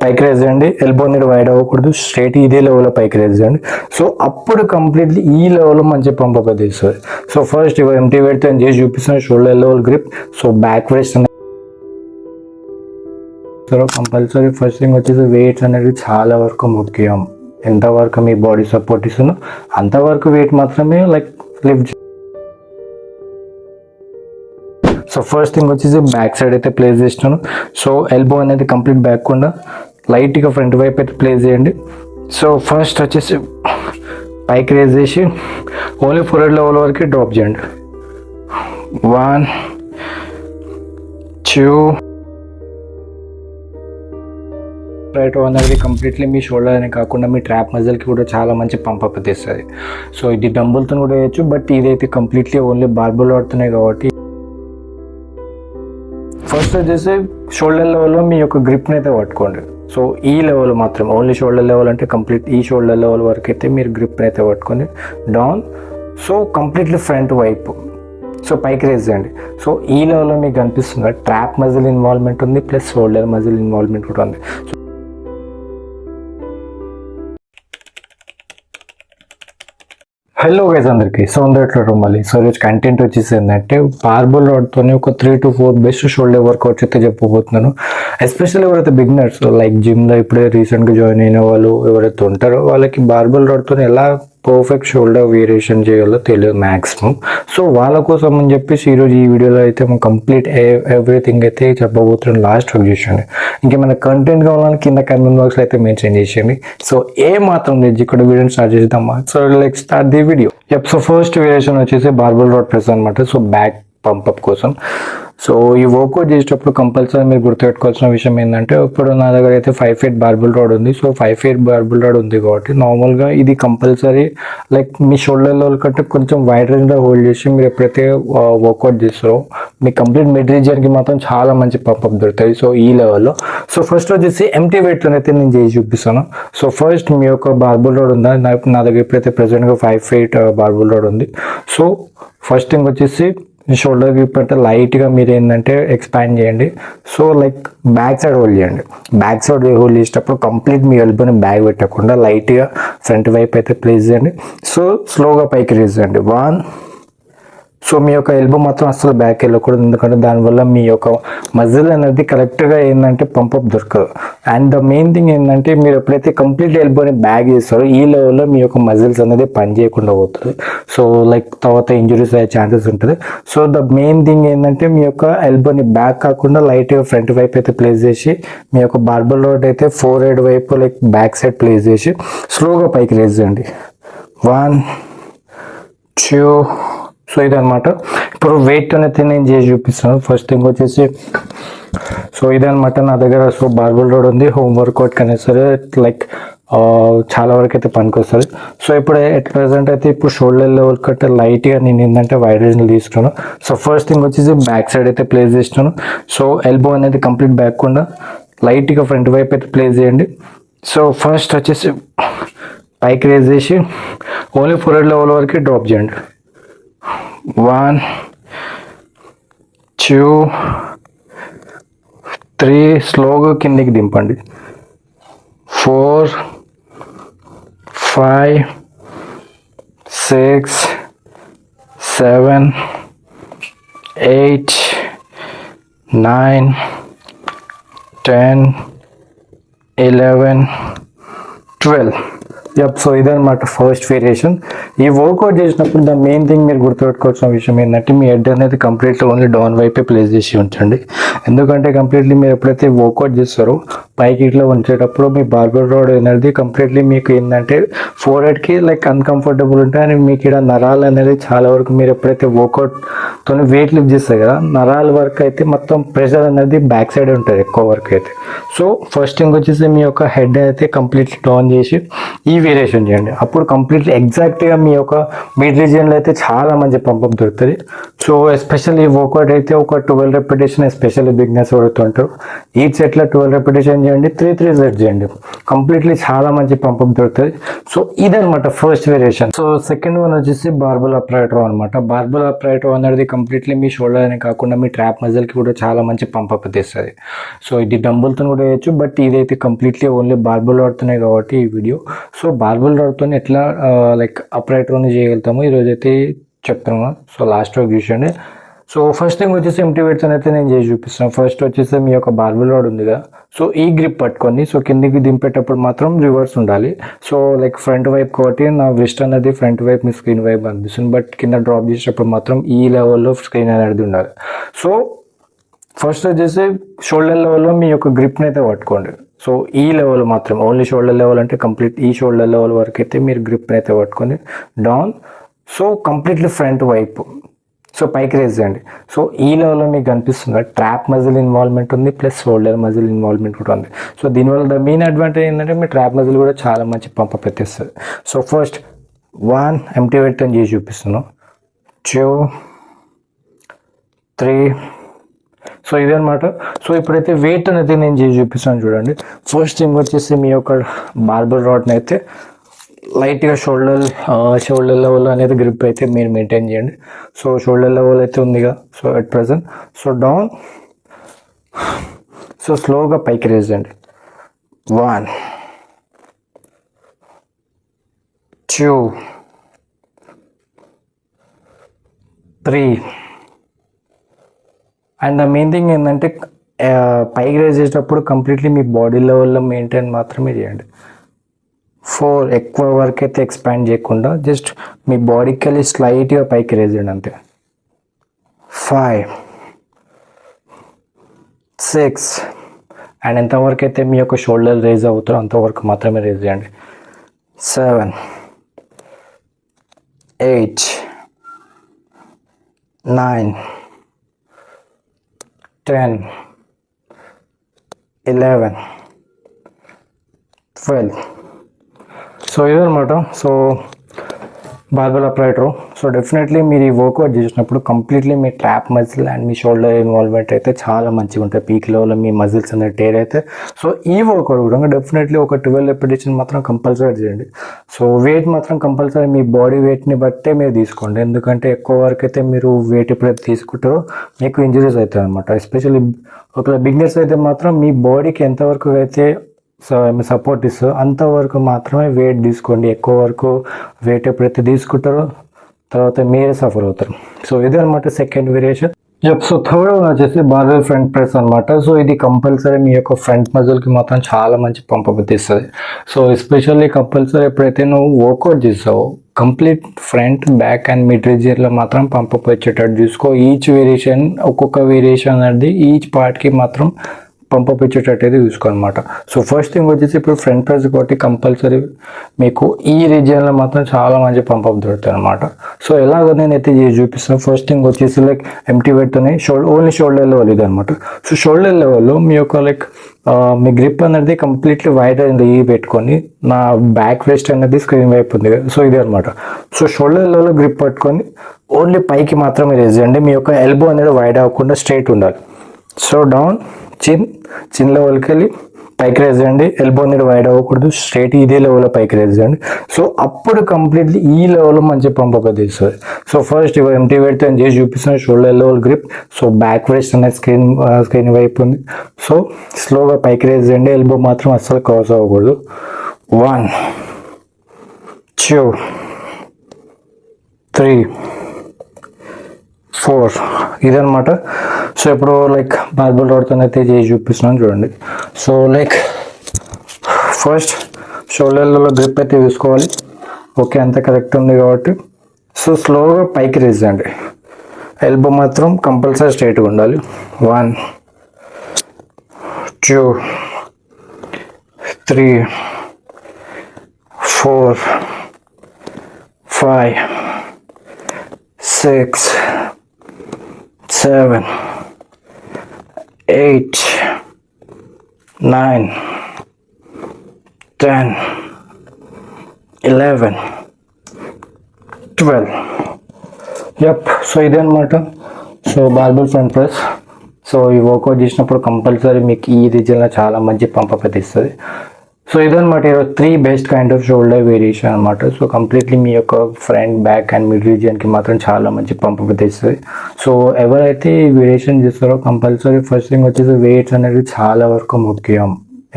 పైకి రేజ్ చేయండి. ఎల్బో అనేది వైడ్ అవ్వకూడదు, స్ట్రైట్ ఇదే లెవెల్లో పైకి రేజ్ చేయండి. సో అప్పుడు కంప్లీట్లీ ఈ లెవెల్లో మంచి పంప్ అప్ తీస్తుంది. సో ఫస్ట్ ఇవి ఎంటీ వెయిట్తో చేసి చూపిస్తాను. Shoulder level grip, so back west compulsory. First thing వచ్చేసి వెయిట్స్ అనేది చాలా వరకు ముఖ్యం. ఎంతవరకు మీ బాడీ సపోర్ట్ ఇస్తుందో అంతవరకు వెయిట్ మాత్రమే లిఫ్ట్. సో ఫస్ట్ థింగ్ వచ్చేసి బ్యాక్ సైడ్ అయితే ప్లేస్ చేస్తున్నాను. సో ఎల్బో అనేది కంప్లీట్ బ్యాక్ కుండా లైట్గా ఫ్రంట్ వైపు అయితే ప్లేస్ చేయండి. సో ఫస్ట్ వచ్చేసి పైకి రేజ్ చేసి ఓన్లీ ఫోర్హెడ్ లెవెల్ వరకు డ్రాప్ చేయండి. 1 2 రైట్ అనేది కంప్లీట్లీ మీ షోల్డర్ అనే కాకుండా మీ ట్రాప్ మజిల్కి కూడా చాలా మంచి పంపప్ తీస్తుంది. సో ఇది డంబుల్తో కూడా వేయచ్చు, బట్ ఇదైతే కంప్లీట్లీ ఓన్లీ బార్బుల్ వాడుతున్నాయి కాబట్టి ఫస్ట్ వచ్చేసి షోల్డర్ లెవెల్లో మీ యొక్క గ్రిప్ని అయితే పట్టుకోండి. సో ఈ లెవెల్ మాత్రం ఓన్లీ షోల్డర్ లెవెల్ అంటే కంప్లీట్ ఈ షోల్డర్ లెవెల్ వరకు అయితే మీరు గ్రిప్ని అయితే పట్టుకొని డౌన్. సో కంప్లీట్లీ ఫ్రంట్ వైపు సో పైకి రేజ్ చేయండి. సో ఈ లెవెల్లో మీకు కనిపిస్తుంది ట్రాప్ మజిల్ ఇన్వాల్వ్మెంట్ ఉంది, ప్లస్ షోల్డర్ మజిల్ ఇన్వాల్వ్మెంట్ కూడా ఉంది. హలో గైస్ అందరికి. సో అందట్లో మళ్ళీ సో ఈరోజు కంటెంట్ వచ్చేసి ఏంటంటే బార్బుల్ రాడ్తోనే ఒక 3 to 4 బెస్ట్ షోల్డర్ వర్కౌట్స్ అయితే చెప్పబోతున్నాను. ఎస్పెషల్లీ ఎవరైతే బిగినర్స్ లైక్ జిమ్లో ఇప్పుడే రీసెంట్గా జాయిన్ అయిన వాళ్ళు ఎవరైతే ఉంటారో వాళ్ళకి బార్బుల్ రాడ్తో ఎలా పర్ఫెక్ట్ షోల్డర్ వేరియేషన్ చేయాలో తెలియదు మ్యాక్సిమం. సో వాళ్ళ కోసం అని చెప్పేసి ఈరోజు ఈ వీడియోలో అయితే మనం కంప్లీట్ ఎవ్రీథింగ్ అయితే చెప్పబోతున్నాం. లాస్ట్ వరకు చూసండి. ఇంకేమైనా కంటెంట్ కావాలని కింద కామెంట్ బాక్స్లో అయితే మెన్షన్ చేసేయండి. సో ఏ మాత్రం లేదు ఇక్కడ వీడియోని స్టార్ట్ చేద్దామా. So like start the video. So first variation వచ్చేసి బార్బుల్ రాడ్ ప్రెస్ అనమాట. సో బ్యాక్ పంపప్ కోసం. సో ఈ వర్కౌట్ చేసేటప్పుడు కంపల్సరీ మీరు గుర్తుపెట్టుకోవాల్సిన విషయం ఏంటంటే ఇప్పుడు నా దగ్గర అయితే 5 feet బార్బుల్ రాడ్ ఉంది. సో 5 feet బార్బుల్ రాడ్ ఉంది కాబట్టి నార్మల్గా ఇది కంపల్సరీ లైక్ మీ షోల్డర్ లెవెల్ కంటే కొంచెం వైడ్ రేంజ్లో హోల్డ్ చేసి మీరు ఎప్పుడైతే వర్కౌట్ చేస్తారో మీ కంప్లీట్ మిడ్ రీజియన్కి మాత్రం చాలా మంచి పంపప్ దొరుకుతుంది. సో ఈ లెవెల్లో సో ఫస్ట్ వచ్చేసి ఎంటీ వెయిట్తో అయితే నేను చేసి చూపిస్తాను. సో ఫస్ట్ మీ యొక్క బార్బుల్ రాడ్ ఉందా, నా దగ్గర ఎప్పుడైతే ప్రెసెంట్గా 5 feet బార్బుల్ రాడ్ ఉంది. సో ఫస్ట్ థింగ్ వచ్చేసి షోల్డర్ గ్రిప్ అంటే లైట్గా మీరు ఏంటంటే ఎక్స్పాండ్ చేయండి. So like back side hold చేయండి. బ్యాక్ సైడ్ హోల్డ్ చేసేటప్పుడు కంప్లీట్ మీ ఎల్బోని బ్యాగ్ పెట్టకుండా లైట్గా ఫ్రంట్ వైపు అయితే ప్లేస్ చేయండి. సో స్లోగా పైకి రేజ్ చేయండి. 1. సో మీ యొక్క ఎల్బో మాత్రం అసలు బ్యాక్ వెళ్ళకూడదు, ఎందుకంటే దానివల్ల మీ యొక్క మజిల్ అనేది కరెక్ట్గా ఏంటంటే పంపప్ దొరకదు. అండ్ ద మెయిన్ థింగ్ ఏంటంటే మీరు ఎప్పుడైతే కంప్లీట్ ఎల్బోని బ్యాగ్ చేస్తారో ఈ లెవెల్లో మీ యొక్క మజిల్స్ అనేది పని చేయకుండా పోతుంది. సో లైక్ తర్వాత ఇంజురీస్ అయ్యే ఛాన్సెస్ ఉంటుంది. సో ద మెయిన్ థింగ్ ఏంటంటే మీ యొక్క ఎల్బోని బ్యాక్ కాకుండా లైట్గా ఫ్రంట్ వైపు అయితే ప్లేస్ చేసి మీ యొక్క బార్బుల్ రాడ్ అయితే ఫోర్హెడ్ వైపు లైక్ బ్యాక్ సైడ్ ప్లేస్ చేసి స్లోగా పైకి రేజ్ చేయండి. 1 2. సో ఇదనమాట. ఇప్పుడు వెయిట్ అనేది నేను చేసి చూపిస్తాను. ఫస్ట్ థింగ్ వచ్చేసి సో ఇదనమాట నా దగ్గర. సో బార్బుల్ రాడ్ ఉంది. హోమ్ వర్కౌట్ కన్నా సరే లైక్ చాలా వరకు అయితే పనికొస్తుంది. సో ఇప్పుడు ఎట్ ప్రెసెంట్ అయితే ఇప్పుడు షోల్డర్ లెవెల్ కంటే లైట్గా నేను ఏంటంటే వైడ్ రేంజ్ తీసుకున్నాను. సో ఫస్ట్ థింగ్ వచ్చేసి బ్యాక్ సైడ్ అయితే ప్లేస్ చేస్తున్నాను. సో ఎల్బో అనేది కంప్లీట్ బ్యాక్ కుండా లైట్గా ఫ్రంట్ వైపు అయితే ప్లేస్ చేయండి. సో ఫస్ట్ వచ్చేసి పైకి రేజ్ చేసి ఓన్లీ ఫోర్హెడ్ లెవెల్ వరకు డ్రాప్ చేయండి. 1 2 3. స్లోగా కిందికి దింపండి. 4 5 6 7 8 9 10 11 12. సో ఇదనమాట ఫస్ట్ వేరియేషన్. ఈ వర్కౌట్ చేసినప్పుడు ద మెయిన్ థింగ్ మీరు గుర్తుపెట్టుకోవాల్సిన విషయం ఏంటంటే మీ హెడ్ అనేది కంప్లీట్లీ ఓన్లీ డౌన్ వైపే ప్లేస్ చేసి ఉంచండి. ఎందుకంటే కంప్లీట్లీ మీరు ఎప్పుడైతే వర్కౌట్ చేస్తారో పైకి ఇట్లా ఉంచేటప్పుడు మీ బార్బుల్ రాడ్ అనేది కంప్లీట్లీ మీకు ఏంటంటే ఫోర్హెడ్కి లైక్ అన్కంఫర్టబుల్ ఉంటాయి. అండ్ మీకు ఇక్కడ నరాలు అనేది చాలా వరకు మీరు ఎప్పుడైతే వర్కౌట్తో వెయిట్ లిఫ్ట్ చేస్తారు కదా నరాల వరకు అయితే మొత్తం ప్రెషర్ అనేది బ్యాక్ సైడ్ ఉంటుంది ఎక్కువ వరకు అయితే. సో ఫస్ట్ థింగ్ వచ్చేసి మీ యొక్క హెడ్ అయితే కంప్లీట్లీ డౌన్ చేసి ఈ వేరియేషన్ చేయండి. అప్పుడు కంప్లీట్లీ ఎగ్జాక్ట్గా మీ యొక్క మిడ్ రీజియన్లో అయితే చాలా మంచి పంపప్ దొరుకుతుంది. సో ఎస్పెషల్లీ వర్కౌట్ అయితే ఒక 12 రెపిటేషన్, ఎస్పెషల్లీ బిగినర్స్ ఎవరుతుంటారు ఈచ్ సెట్లో 12 రెపిటేషన్ చేయండి, 3 సెట్ చేయండి, కంప్లీట్లీ చాలా మంచి పంపప్ దొరుకుతుంది. సో ఇదనమాట first variation. So second one వచ్చేసి బార్బల్ అప్రైట్ రో అనమాట. బార్బల్ అప్రైట్ రో అనేది కంప్లీట్లీ మీ షోల్డర్ అనే కాకుండా మీ ట్రాప్ మజిల్కి కూడా చాలా మంచి పంపప్ తెస్తుంది. సో ఇది డంబుల్తో కూడా వేయచ్చు, బట్ ఇదైతే కంప్లీట్లీ ఓన్లీ బార్బల్ రాడ్తోనే కాబట్టి ఈ వీడియో. సో బార్బల్ రాడ్తో ఎట్లా లైక్ అప్రైట్ రోని చేయగలుగుతాము ఈరోజు అయితే చెప్తాను. సో లాస్ట్ వరకు చూసండి. సో ఫస్ట్ థింగ్ వచ్చేసి ఎంటీ వెయిట్స్ అయితే నేను చేసి చూపిస్తాను. ఫస్ట్ వచ్చేసి మీ యొక్క బార్బల్ రాడ్ ఉంది కదా, సో ఈ గ్రిప్ పట్టుకొని సో కిందికి దింపేటప్పుడు మాత్రం రివర్స్ ఉండాలి. సో లైక్ ఫ్రంట్ వైపు కాబట్టి నా రిస్ట్ అనేది ఫ్రంట్ వైపు మీ స్క్రీన్ వైపు అనిపిస్తుంది, బట్ కింద డ్రాప్ చేసేటప్పుడు మాత్రం ఈ లెవెల్లో స్క్రీన్ అనేది ఉండాలి. సో ఫస్ట్ వచ్చేసి షోల్డర్ లెవెల్లో మీ యొక్క గ్రిప్ని అయితే పట్టుకోండి. సో ఈ లెవెల్ మాత్రం ఓన్లీ షోల్డర్ లెవెల్ అంటే కంప్లీట్ ఈ షోల్డర్ లెవెల్ వరకు అయితే మీరు గ్రిప్ని అయితే పట్టుకొని డౌన్, సో కంప్లీట్లీ ఫ్రంట్ వైపు సో పైకి రేజ్ చేయండి. సో ఈ లెవెల్లో మీకు కనిపిస్తుంది ట్రాప్ మజిల్ ఇన్వాల్వ్మెంట్ ఉంది, ప్లస్ షోల్డర్ మజిల్ ఇన్వాల్వ్మెంట్ కూడా ఉంది. సో దీనివల్ల ద మెయిన్ అడ్వాంటేజ్ ఏంటంటే మీ ట్రాప్ మజిల్ కూడా చాలా మంచి పంపప్ ఎత్తేస్తుంది. సో ఫస్ట్ 1 ఎంటీ వెయిట్ అని చేసి చూపిస్తున్నాను, 2, 3. సో ఇదనమాట. సో ఇప్పుడైతే వెయిట్ అనేది నేను చేసి చూపిస్తాను చూడండి. ఫస్ట్ థింగ్ వచ్చేసి మీ యొక్క బార్బల్ రాడ్ని అయితే లైట్గా షోల్డర్ లెవెల్ అనేది గ్రిప్ అయితే మీరు మెయింటైన్ చేయండి. సో షోల్డర్ లెవెల్ అయితే ఉందిగా, so at present so down, so స్లోగా పైకి రేజ్ చేయండి. 1, 2, 3. అండ్ ద మెయిన్ థింగ్ ఏంటంటే పైకి రేజ్ చేసేటప్పుడు కంప్లీట్లీ మీ బాడీ లెవెల్లో మెయింటైన్ మాత్రమే చేయండి. 4 ఎక్కువ వరకు అయితే ఎక్స్పాండ్ చేయకుండా జస్ట్ మీ బాడీకి వెళ్ళి స్లైట్గా పైకి రేజ్ చేయండి అంతే. 5, 6. అండ్ ఎంతవరకు అయితే మీ యొక్క షోల్డర్ రేజ్ అవుతారో అంతవరకు మాత్రమే రేజ్ చేయండి. 7, 8, 9, 10, 11, 12. సో ఇదనమాట. సో బార్బల్ అప్రైట్ రో. సో డెఫినెట్లీ మీరు ఈ వర్కౌట్ చేసినప్పుడు completely me trap muscle and me shoulder involvement అయితే చాలా మంచిగా ఉంటాయి. పీక్ లెవెల్లో మీ మజిల్స్ అనేది టేర్ అయితే. సో ఈ వర్కౌట్ కూడా డెఫినెట్లీ ఒక 12 రెపిటేషన్ మాత్రం కంపల్సరీ చేయండి. సో వెయిట్ మాత్రం కంపల్సరీ మీ బాడీ వెయిట్ని బట్టే మీరు తీసుకోండి, ఎందుకంటే ఎక్కువ వరకు అయితే మీరు వెయిట్ ఎప్పుడైతే తీసుకుంటారో మీకు ఇంజరీస్ అవుతాయి అనమాట. ఎస్పెషల్లీ ఒకవేళ బిగినర్స్ అయితే మాత్రం మీ బాడీకి ఎంతవరకు అయితే సో సపోర్ట్ ఇస్తారు అంతవరకు మాత్రమే వెయిట్ తీసుకోండి. ఎక్కువ వరకు వెయిట్ ఎప్పుడైతే తీసుకుంటారో తర్వాత మీరే సఫర్ అవుతారు. సో ఇది అనమాట second variation. So third one వచ్చేసి బార్బెల్ ఫ్రంట్ ప్రెస్ అనమాట. సో ఇది కంపల్సరీ మీ యొక్క ఫ్రంట్ మజిల్కి మాత్రం చాలా మంచి పంపప్ ఇస్తుంది. సో ఎస్పెషల్లీ కంపల్సరీ ఎప్పుడైతే నువ్వు వర్కౌట్ చేస్తావో complete front, back and mid రీజియన్లో మాత్రం పంపప్ వచ్చేటట్టు చూసుకో. ఈచ్ వేరియేషన్ ఒక్కొక్క వేరియేషన్ అనేది ఈచ్ పార్ట్కి మాత్రం పంపప్ ఇచ్చేటట్టు అయితే చూసుకోనమాట. సో ఫస్ట్ థింగ్ వచ్చేసి ఇప్పుడు ఫ్రంట్ ప్రెస్ కాబట్టి కంపల్సరీ మీకు ఈ రీజియన్లో మాత్రం చాలా మంచి పంపప్ దొరుకుతాయి అనమాట. సో ఎలాగో నేనైతే చూపిస్తాను. ఫస్ట్ థింగ్ వచ్చేసి లైక్ ఎంటీ వెయిట్తోనే ఓన్లీ షోల్డర్ లెవెల్ ఇది అనమాట. సో షోల్డర్ లెవెల్లో మీ యొక్క లైక్ మీ గ్రిప్ అనేది కంప్లీట్లీ వైడ్ అనేది పెట్టుకొని నా బ్యాక్ వేస్ట్ అనేది స్క్రీన్ వైపు ఉంది కదా, సో ఇది అనమాట. సో షోల్డర్ లెవెల్లో గ్రిప్ పట్టుకొని ఓన్లీ పైకి మాత్రమే రేజ్ చేయండి. మీ యొక్క ఎల్బో అనేది వైడ్ అవ్వకుండా స్ట్రైట్ ఉండాలి. సో డౌన్, చిన్ లెవెల్కి వెళ్ళి పైకి రేజ్ చేయండి. ఎల్బో అనేది వైడ్ అవ్వకూడదు, స్ట్రైట్ ఇదే లెవెల్లో పైకి రేజ్ చేయండి. సో అప్పుడు కంప్లీట్లీ ఈ లెవెల్లో మంచి పంపప్ తీస్తుంది. సో ఫస్ట్ ఇవి ఎంటీ వెయిట్తో చేసి చూపిస్తున్నాను. Shoulder level grip, so back waste అనేది స్క్రీన్ వైపు ఉంది. సో స్లోగా పైకి రేజ్ చేయండి. ఎల్బో మాత్రం అస్సలు క్రాస్ అవ్వకూడదు. 1, 2, 3, 4. ఇదనమాట. సో ఇప్పుడు లైక్ బార్బల్ రాడ్తో అయితే చేసి చూపిస్తున్నాను చూడండి. సో లైక్ ఫస్ట్ షోల్డర్లలో గ్రిప్ అయితే తీసుకోవాలి. ఓకే, అంత కరెక్ట్ ఉంది కాబట్టి సో స్లోగా పైకి రేజ్ చేయండి. ఎల్బో మాత్రం కంపల్సరీ స్ట్రైట్గా ఉండాలి. 1, 2, 3, 4, 5, 6, 7, 8, 9, 10, 11, 12. యప్. సో ఇదే అనమాట. So barbell front press. So ఈ వర్కౌట్ చేసినప్పుడు కంపల్సరీ మీకు ఈ రీజన్లో చాలా మంచి పంపప్ అయితే ఇస్తుంది. సో ఇదనమాట ఈరోజు 3 best kind of shoulder variation అనమాట. సో కంప్లీట్లీ మీ యొక్క ఫ్రంట్, బ్యాక్ అండ్ మిడ్ రీజియన్కి మాత్రం చాలా మంచి పంపప్ అయితే ఇస్తుంది. సో ఎవరైతే ఈ వేరియేషన్ చేస్తారో కంపల్సరీ ఫస్ట్ థింగ్ వచ్చేసి వెయిట్స్ అనేది చాలా వరకు ముఖ్యం.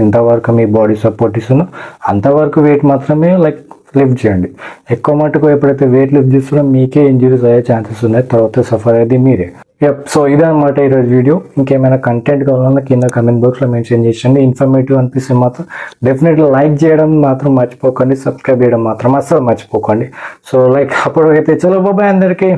ఎంతవరకు మీ బాడీ సపోర్ట్ ఇస్తుందో అంతవరకు వెయిట్ మాత్రమే లిఫ్ట్ చేయండి. ఎక్కువ మటుకు ఎప్పుడైతే వెయిట్ లిఫ్ట్ చేస్తారో మీకే ఇంజరీస్ అయ్యే ఛాన్సెస్ ఉన్నాయి, తర్వాత సఫర్ అయ్యేది మీరే. సో ఇదన్నమాట ఈరోజు వీడియో. ఇంకేమైనా కంటెంట్ కావాలన్నా కింద కమెంట్ బాక్స్లో మెన్షన్ చేయండి. ఇన్ఫర్మేటివ్ అనిపిస్తే మాత్రం డెఫినెట్లీ లైక్ చేయడం మాత్రం మర్చిపోకండి, సబ్స్క్రైబ్ చేయడం మాత్రం అస్సలు మర్చిపోకండి. సో అప్పటికైతే చలో బాబాయ్ అందరికీ.